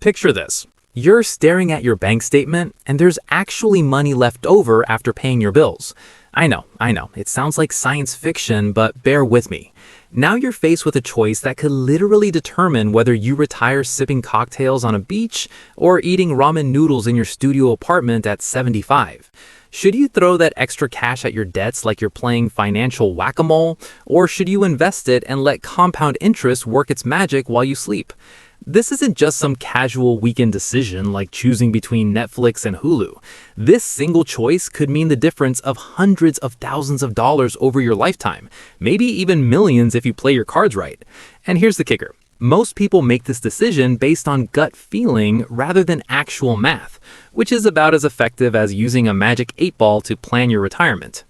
Picture this. You're staring at your bank statement, and there's actually money left over after paying your bills. I know, it sounds like science fiction, but bear with me. Now you're faced with a choice that could literally determine whether you retire sipping cocktails on a beach or eating ramen noodles in your studio apartment at 75. Should you throw that extra cash at your debts like you're playing financial whack-a-mole, or should you invest it and let compound interest work its magic while you sleep? This isn't just some casual weekend decision like choosing between Netflix and Hulu. This single choice could mean the difference of hundreds of thousands of dollars over your lifetime, maybe even millions if you play your cards right. And here's the kicker. Most people make this decision based on gut feeling rather than actual math, which is about as effective as using a magic 8-ball to plan your retirement.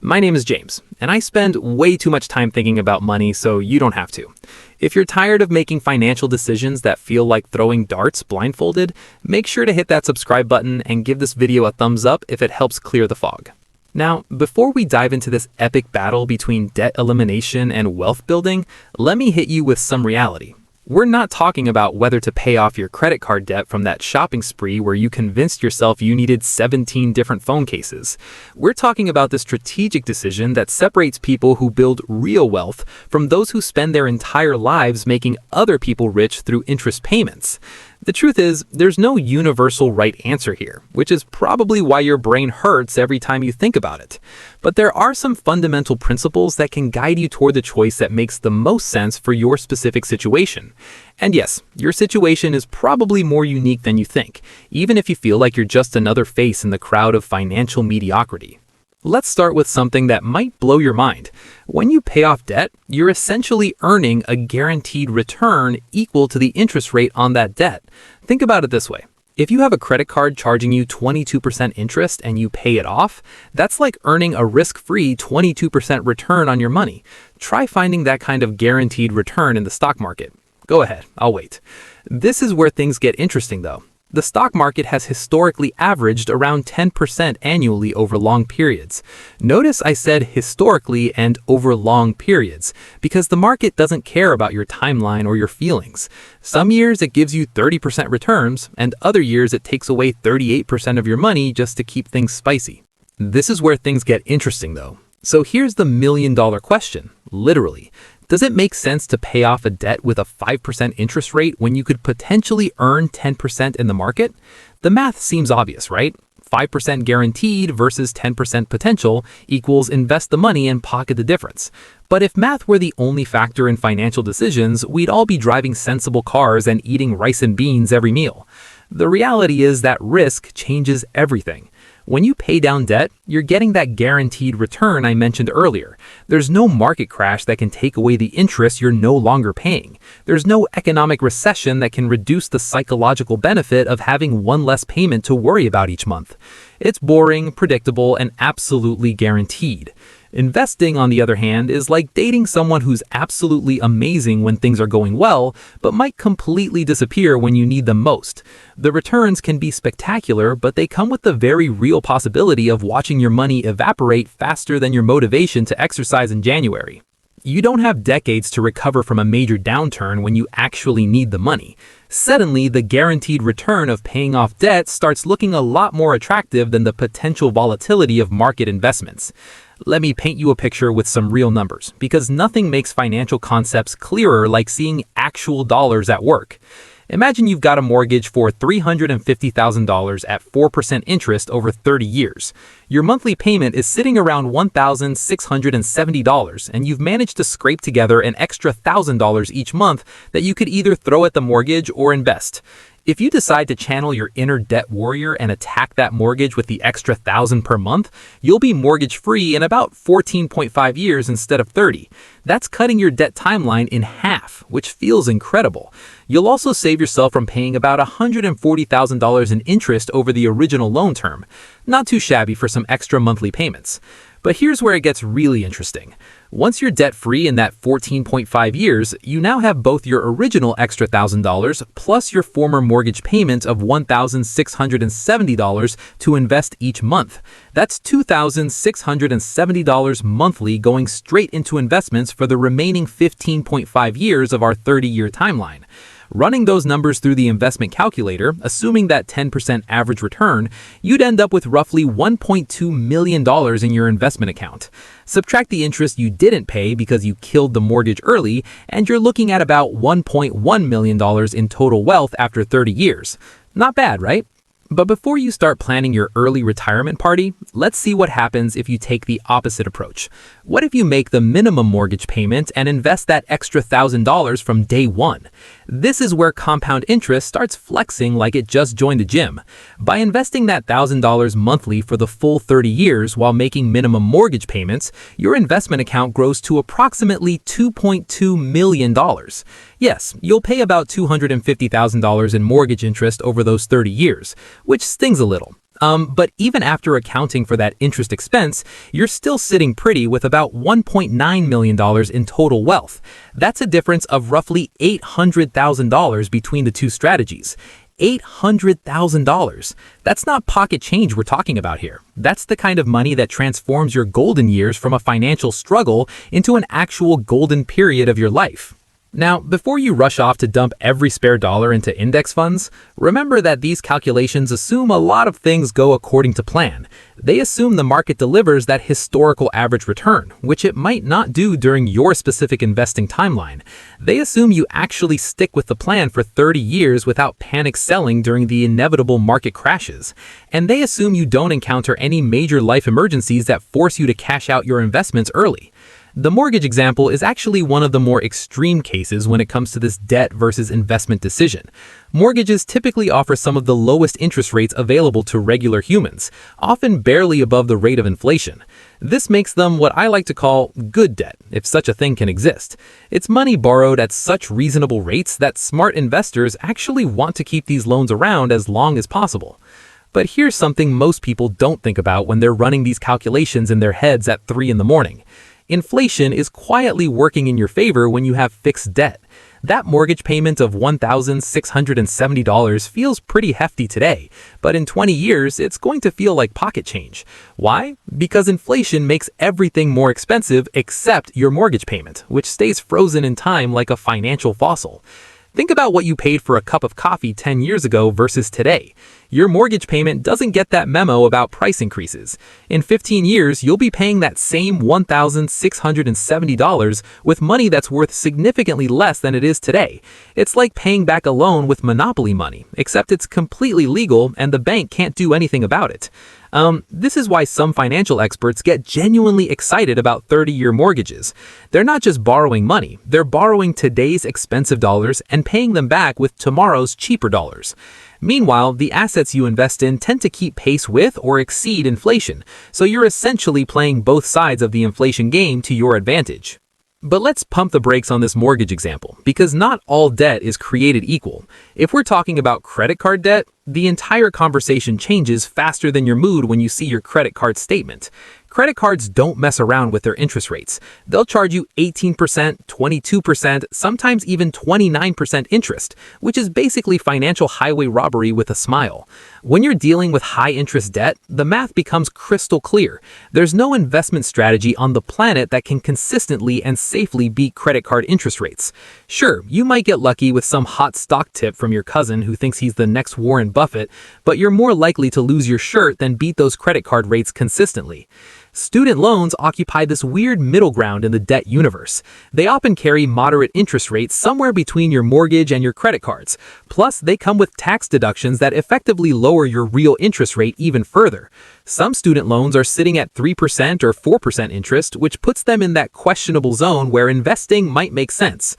My name is James, and I spend way too much time thinking about money, so you don't have to. If you're tired of making financial decisions that feel like throwing darts blindfolded, make sure to hit that subscribe button and give this video a thumbs up if it helps clear the fog. Now, before we dive into this epic battle between debt elimination and wealth building, let me hit you with some reality. We're not talking about whether to pay off your credit card debt from that shopping spree where you convinced yourself you needed 17 different phone cases. We're talking about the strategic decision that separates people who build real wealth from those who spend their entire lives making other people rich through interest payments. The truth is, there's no universal right answer here, which is probably why your brain hurts every time you think about it. But there are some fundamental principles that can guide you toward the choice that makes the most sense for your specific situation. And yes, your situation is probably more unique than you think, even if you feel like you're just another face in the crowd of financial mediocrity. Let's start with something that might blow your mind. When you pay off debt, you're essentially earning a guaranteed return equal to the interest rate on that debt. Think about it this way. If you have a credit card charging you 22% interest and you pay it off, that's like earning a risk-free 22% return on your money. Try finding that kind of guaranteed return in the stock market. Go ahead, I'll wait. This is where things get interesting though. The stock market has historically averaged around 10% annually over long periods. Notice I said historically and over long periods, because the market doesn't care about your timeline or your feelings. Some years it gives you 30% returns, and other years it takes away 38% of your money just to keep things spicy. This is where things get interesting though. So here's the million-dollar question, literally. Does it make sense to pay off a debt with a 5% interest rate when you could potentially earn 10% in the market? The math seems obvious, right? 5% guaranteed versus 10% potential equals invest the money and pocket the difference. But if math were the only factor in financial decisions, we'd all be driving sensible cars and eating rice and beans every meal. The reality is that risk changes everything. When you pay down debt, you're getting that guaranteed return I mentioned earlier. There's no market crash that can take away the interest you're no longer paying. There's no economic recession that can reduce the psychological benefit of having one less payment to worry about each month. It's boring, predictable, and absolutely guaranteed. Investing, on the other hand, is like dating someone who's absolutely amazing when things are going well, but might completely disappear when you need them most. The returns can be spectacular, but they come with the very real possibility of watching your money evaporate faster than your motivation to exercise in January. You don't have decades to recover from a major downturn when you actually need the money. Suddenly, the guaranteed return of paying off debt starts looking a lot more attractive than the potential volatility of market investments. Let me paint you a picture with some real numbers, because nothing makes financial concepts clearer like seeing actual dollars at work. Imagine you've got a mortgage for $350,000 at 4% interest over 30 years. Your monthly payment is sitting around $1,670, and you've managed to scrape together an extra $1,000 each month that you could either throw at the mortgage or invest. If you decide to channel your inner debt warrior and attack that mortgage with the extra $1,000 per month, you'll be mortgage-free in about 14.5 years instead of 30. That's cutting your debt timeline in half, which feels incredible. You'll also save yourself from paying about $140,000 in interest over the original loan term. Not too shabby for some extra monthly payments. But here's where it gets really interesting. Once you're debt-free in that 14.5 years, you now have both your original extra $1,000 plus your former mortgage payment of $1,670 to invest each month. That's $2,670 monthly going straight into investments for the remaining 15.5 years of our 30-year timeline. Running those numbers through the investment calculator, assuming that 10% average return, you'd end up with roughly $1.2 million in your investment account. Subtract the interest you didn't pay because you killed the mortgage early, and you're looking at about $1.1 million in total wealth after 30 years. Not bad, right? But before you start planning your early retirement party, let's see what happens if you take the opposite approach. What if you make the minimum mortgage payment and invest that extra $1,000 from day one? This is where compound interest starts flexing like it just joined the gym. By investing that $1,000 monthly for the full 30 years while making minimum mortgage payments, your investment account grows to approximately $2.2 million. Yes, you'll pay about $250,000 in mortgage interest over those 30 years, which stings a little. But even after accounting for that interest expense, you're still sitting pretty with about $1.9 million in total wealth. That's a difference of roughly $800,000 between the two strategies. $800,000. That's not pocket change we're talking about here. That's the kind of money that transforms your golden years from a financial struggle into an actual golden period of your life. Now, before you rush off to dump every spare dollar into index funds, remember that these calculations assume a lot of things go according to plan. They assume the market delivers that historical average return, which it might not do during your specific investing timeline. They assume you actually stick with the plan for 30 years without panic selling during the inevitable market crashes. And they assume you don't encounter any major life emergencies that force you to cash out your investments early. The mortgage example is actually one of the more extreme cases when it comes to this debt versus investment decision. Mortgages typically offer some of the lowest interest rates available to regular humans, often barely above the rate of inflation. This makes them what I like to call good debt, if such a thing can exist. It's money borrowed at such reasonable rates that smart investors actually want to keep these loans around as long as possible. But here's something most people don't think about when they're running these calculations in their heads at 3 in the morning. Inflation is quietly working in your favor when you have fixed debt. That mortgage payment of $1,670 feels pretty hefty today, but in 20 years, it's going to feel like pocket change. Why? Because inflation makes everything more expensive except your mortgage payment, which stays frozen in time like a financial fossil. Think about what you paid for a cup of coffee 10 years ago versus today. Your mortgage payment doesn't get that memo about price increases. In 15 years, you'll be paying that same $1,670 with money that's worth significantly less than it is today. It's like paying back a loan with monopoly money, except it's completely legal and the bank can't do anything about it. This is why some financial experts get genuinely excited about 30-year mortgages. They're not just borrowing money, they're borrowing today's expensive dollars and paying them back with tomorrow's cheaper dollars. Meanwhile, the assets you invest in tend to keep pace with or exceed inflation, so you're essentially playing both sides of the inflation game to your advantage. But let's pump the brakes on this mortgage example, because not all debt is created equal. If we're talking about credit card debt, the entire conversation changes faster than your mood when you see your credit card statement. Credit cards don't mess around with their interest rates. They'll charge you 18%, 22%, sometimes even 29% interest, which is basically financial highway robbery with a smile. When you're dealing with high-interest debt, the math becomes crystal clear. There's no investment strategy on the planet that can consistently and safely beat credit card interest rates. Sure, you might get lucky with some hot stock tip from your cousin who thinks he's the next Warren Buffett, but you're more likely to lose your shirt than beat those credit card rates consistently. Student loans occupy this weird middle ground in the debt universe. They often carry moderate interest rates somewhere between your mortgage and your credit cards. Plus, they come with tax deductions that effectively lower your real interest rate even further. Some student loans are sitting at 3% or 4% interest, which puts them in that questionable zone where investing might make sense.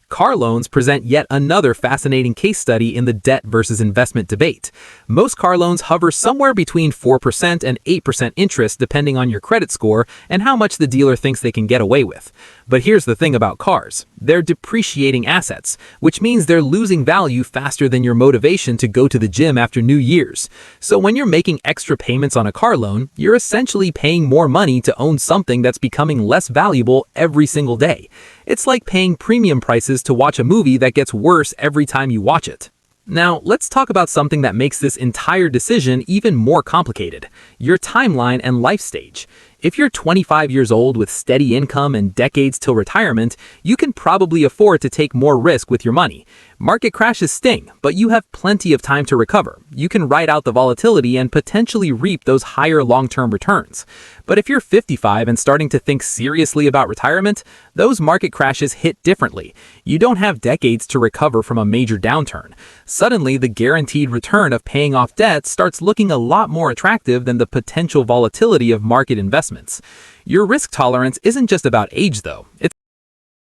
Car loans present yet another fascinating case study in the debt versus investment debate. Most car loans hover somewhere between 4% and 8% interest depending on your credit score and how much the dealer thinks they can get away with. But here's the thing about cars. They're depreciating assets, which means they're losing value faster than your motivation to go to the gym after New Year's. So when you're making extra payments on a car loan, you're essentially paying more money to own something that's becoming less valuable every single day. It's like paying premium prices to watch a movie that gets worse every time you watch it. Now, let's talk about something that makes this entire decision even more complicated: your timeline and life stage. If you're 25 years old with steady income and decades till retirement, you can probably afford to take more risk with your money. Market crashes sting, but you have plenty of time to recover. You can ride out the volatility and potentially reap those higher long-term returns. But if you're 55 and starting to think seriously about retirement, those market crashes hit differently. You don't have decades to recover from a major downturn. Suddenly, the guaranteed return of paying off debt starts looking a lot more attractive than the potential volatility of market investments. Your risk tolerance isn't just about age, though. It's